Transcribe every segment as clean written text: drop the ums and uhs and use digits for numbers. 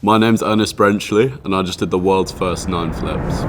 My name's Ernest Brenchley, and I just did the world's first 9 flips.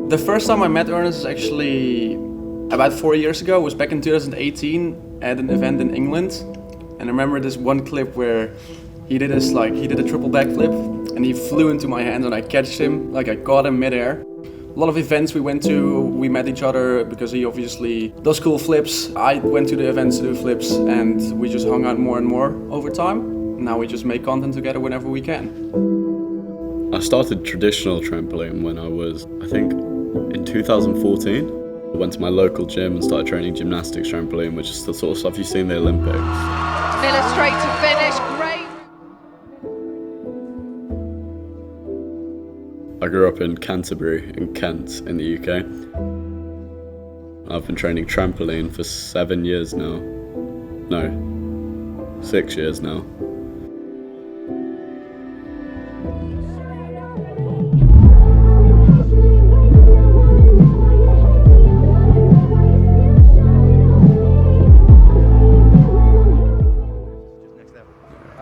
The first time I met Ernest is actually about 4 years ago. It was back in 2018 at an event in England. And I remember this one clip where he did a triple backflip and he flew into my hand and I catched him, I caught him midair. A lot of events we went to, we met each other because he obviously does cool flips. I went to the events to do flips and we just hung out more and more over time. Now we just make content together whenever we can. I started traditional trampoline when I was, I think, in 2014. I went to my local gym and started training gymnastics trampoline, which is the sort of stuff you see in the Olympics. Miller straight to finish, great. I grew up in Canterbury, in Kent, in the UK. I've been training trampoline for 7 years now. No, 6 years now.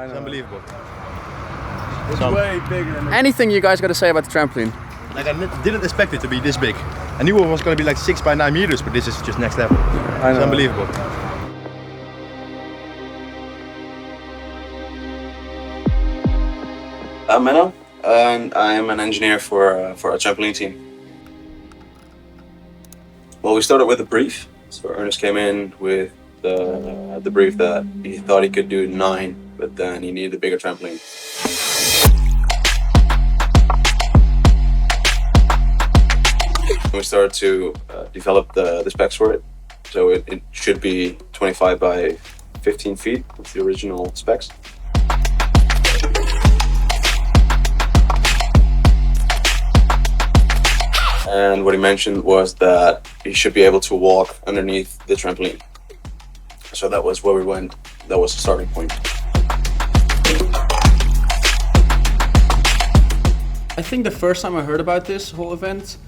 It's unbelievable. It's way bigger than anything you guys got to say about the trampoline? I didn't expect it to be this big. I knew it was going to be like 6 by 9 meters, but this is just next level. It's unbelievable. I'm Menno, and I'm an engineer for a trampoline team. Well, we started with a brief. So Ernest came in with the brief that he thought he could do 9, but then he needed a bigger trampoline. We started to develop the specs for it. So it should be 25 by 15 feet with the original specs. And what he mentioned was that he should be able to walk underneath the trampoline. So that was where we went. That was the starting point. I think the first time I heard about this whole event,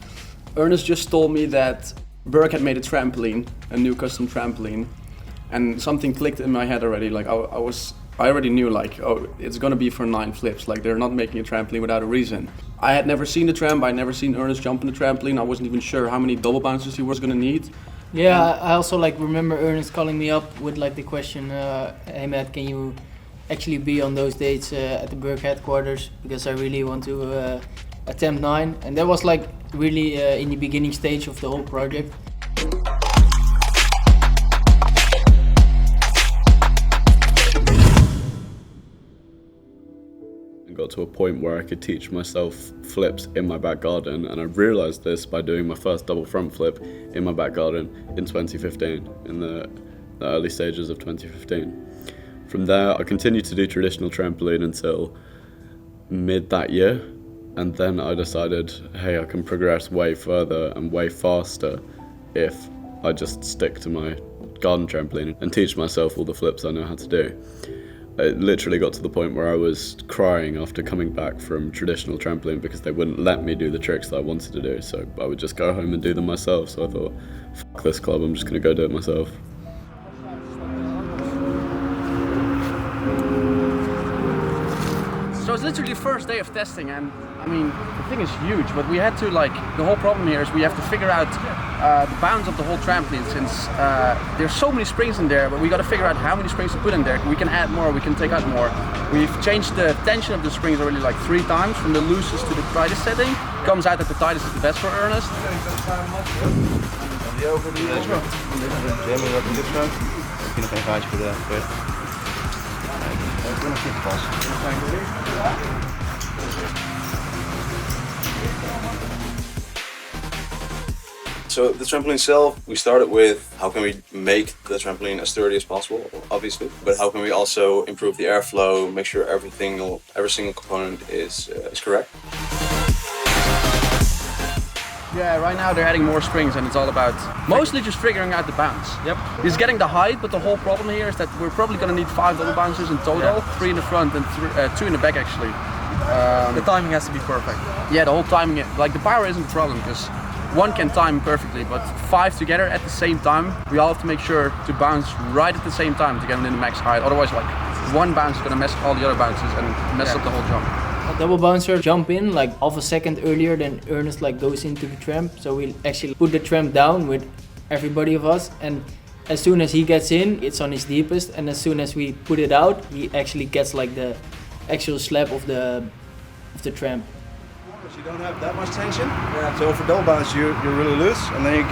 Ernest just told me that BERG had made a trampoline, a new custom trampoline, and something clicked in my head already. I already knew oh, it's gonna be for 9 flips. They're not making a trampoline without a reason. I had never seen the tramp. I'd never seen Ernest jump on the trampoline. I wasn't even sure how many double bounces he was gonna need. Yeah, I also remember Ernest calling me up with the question, hey Matt, can you actually be on those dates at the BERG headquarters, because I really want to attempt 9. And that was really in the beginning stage of the whole project. Got to a point where I could teach myself flips in my back garden, and I realised this by doing my first double front flip in my back garden in 2015, in the early stages of 2015. From there I continued to do traditional trampoline until mid that year, and then I decided, hey, I can progress way further and way faster if I just stick to my garden trampoline and teach myself all the flips I know how to do. It literally got to the point where I was crying after coming back from traditional trampoline because they wouldn't let me do the tricks that I wanted to do, so I would just go home and do them myself. So I thought, fuck this club, I'm just going to go do it myself. So it's literally the first day of testing, and I mean, the thing is huge, but we had to the whole problem here is we have to figure out the bounds of the whole trampoline, since there's so many springs in there, but we got to figure out how many springs to put in there. We can add more, we can take out more. We've changed the tension of the springs already 3 times, from the loosest to the tightest setting. Comes out that the tightest is the best for Ernest. So the trampoline itself, we started with how can we make the trampoline as sturdy as possible, obviously, but how can we also improve the airflow, make sure every single component is correct. Yeah, right now they're adding more springs and it's all about mostly just figuring out the bounce. Yep. He's getting the height, but the whole problem here is that we're probably going to need 5 double bounces in total, 3 in the front and 2 in the back actually. The timing has to be perfect. Yeah, the whole timing, like the power isn't the problem because one can time perfectly, but 5 together at the same time, we all have to make sure to bounce right at the same time to get them in the max height. Otherwise, like one bounce is going to mess all the other bounces and mess up the whole jump. A double bouncer jump in like half a second earlier than Ernest like goes into the tramp. So we actually put the tramp down with everybody of us, and as soon as he gets in, it's on his deepest, and as soon as we put it out, he actually gets like the actual slap of the tramp. You don't have that much tension. Yeah. So for double bounce, you're really loose, and then you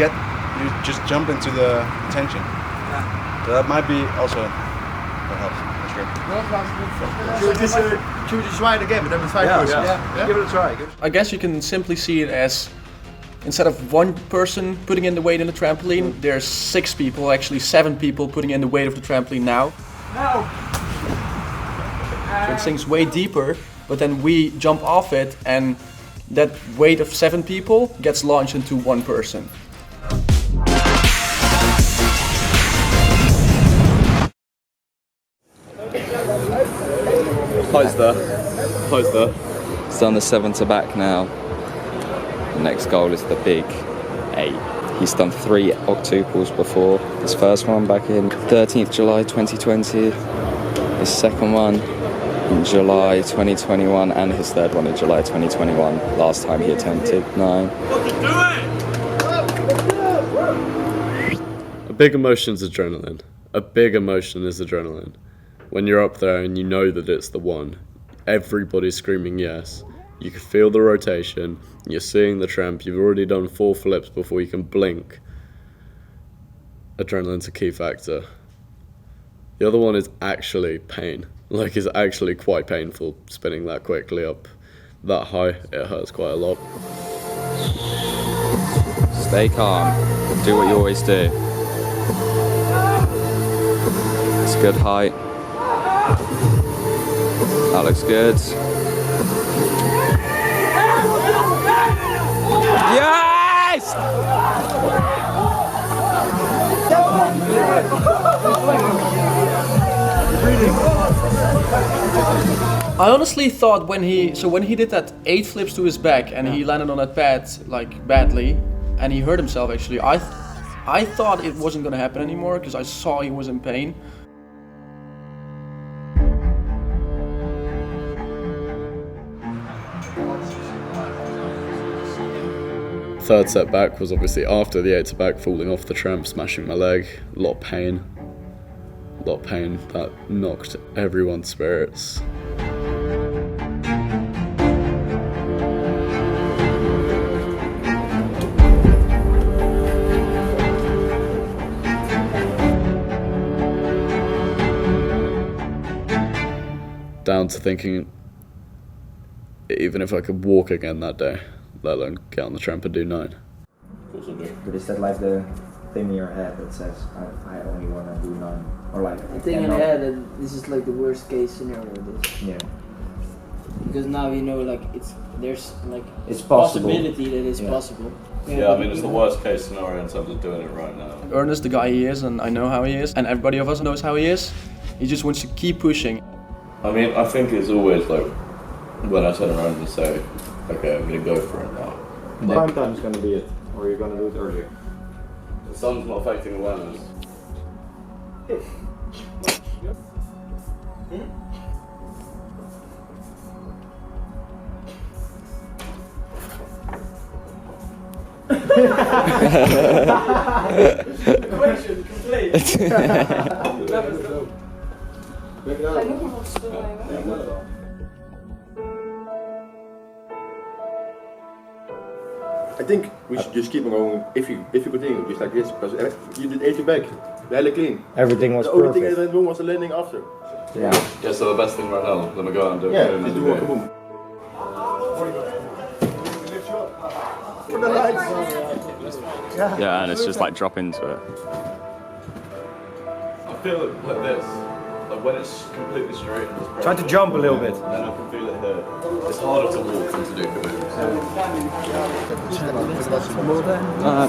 just jump into the tension. Yeah. So that might be also that helps. Should we just try it again, but then with 5 persons? Yeah. Give it a try. I guess you can simply see it as instead of one person putting in the weight in the trampoline, there's 6 people, actually 7 people putting in the weight of the trampoline now. So it sinks way deeper, but then we jump off it and that weight of 7 people gets launched into one person. Heights there. Heights there. He's done the 7 to back now. The next goal is the big 8. He's done 3 octuples before. His first one back in 13th July 2020. His second one in July 2021 and his third one in July 2021. Last time he attempted 9. A big emotion's adrenaline. A big emotion is adrenaline. When you're up there and you know that it's the one, everybody's screaming yes. You can feel the rotation, you're seeing the tramp, you've already done 4 flips before you can blink. Adrenaline's a key factor. The other one is actually pain. Like, it's actually quite painful spinning that quickly up that high. It hurts quite a lot. Stay calm. Do what you always do. It's good height. That looks good. Yes! I honestly thought when he did that 8 flips to his back and he landed on that pad like badly and he hurt himself actually, I thought it wasn't gonna happen anymore because I saw he was in pain. Third set back was obviously after the 8 to back, falling off the tramp, smashing my leg. A lot of pain. A lot of pain. That knocked everyone's spirits. Down to thinking, even if I could walk again that day, let alone get on the tramp and do 9. But is that like the thing in your head that says, I only want to do 9? Or like, The thing in the head that this is like the worst case scenario. Yeah. Because now you know like there's like It's possible. possibility that it's possible. Yeah, I mean, it's the worst case scenario in terms of doing it right now. Ernest, the guy he is, and I know how he is, and everybody of us knows how he is. He just wants to keep pushing. I mean, I think it's always like when I turn around and say, okay, I'm gonna go for it now. Prime time is going to be it, or you're going to do it earlier. The sun's not affecting awareness. Equation complete. I think we should just keep on going if you continue just like this, because you did 80 back, really clean. Everything was perfect. The only perfect. thing that went wrong was the landing after. Yeah. Yeah, so the best thing right now, let me go out and do it. Yeah, just do walk a boom. For the lights. Yeah, and it's just like drop into it. I feel it like this. Like when it's completely straight. Try to jump a little bit. And I can feel it here. It's harder to walk than to do kabooms.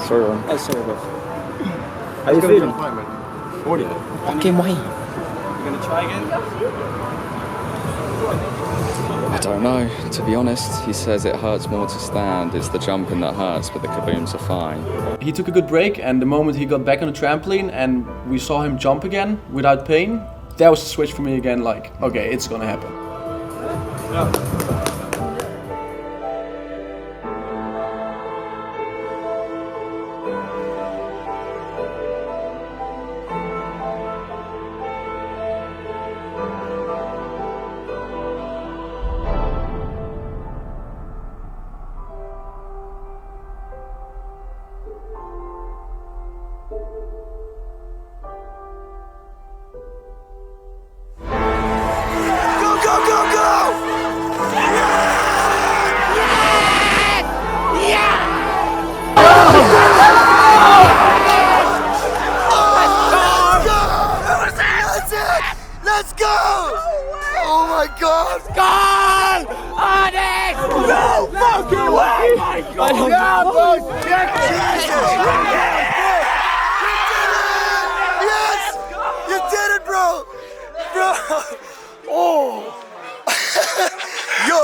Sorry, Ron. Oh, sorry, bro. How you feeling? 40. Fucking way. You gonna try again? I don't know, to be honest. He says it hurts more to stand. It's the jumping that hurts, but the kabooms are fine. He took a good break, and the moment he got back on the trampoline and we saw him jump again without pain, that was the switch for me again, like, okay, it's gonna happen. Let's go! Oh my God! Gone! Ernest! No fucking way! Oh my God! Yeah, boys! Yes! You did it, bro! Bro! Oh! Yo!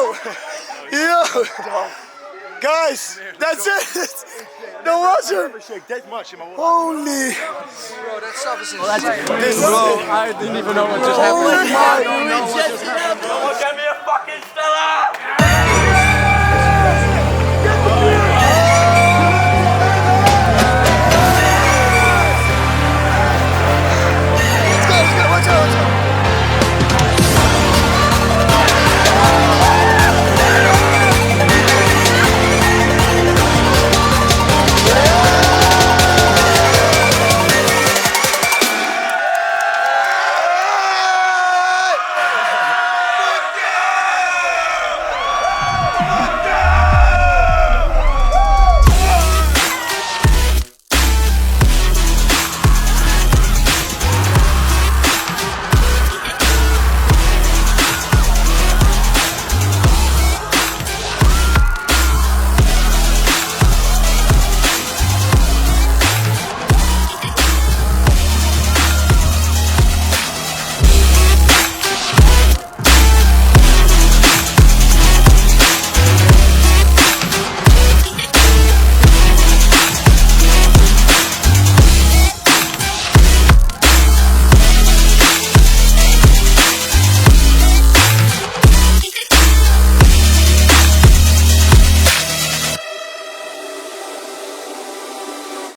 Guys, that's it! That was it! Holy! Bro, that stuff is insane. Bro, I didn't even know what just happened. Oh my God!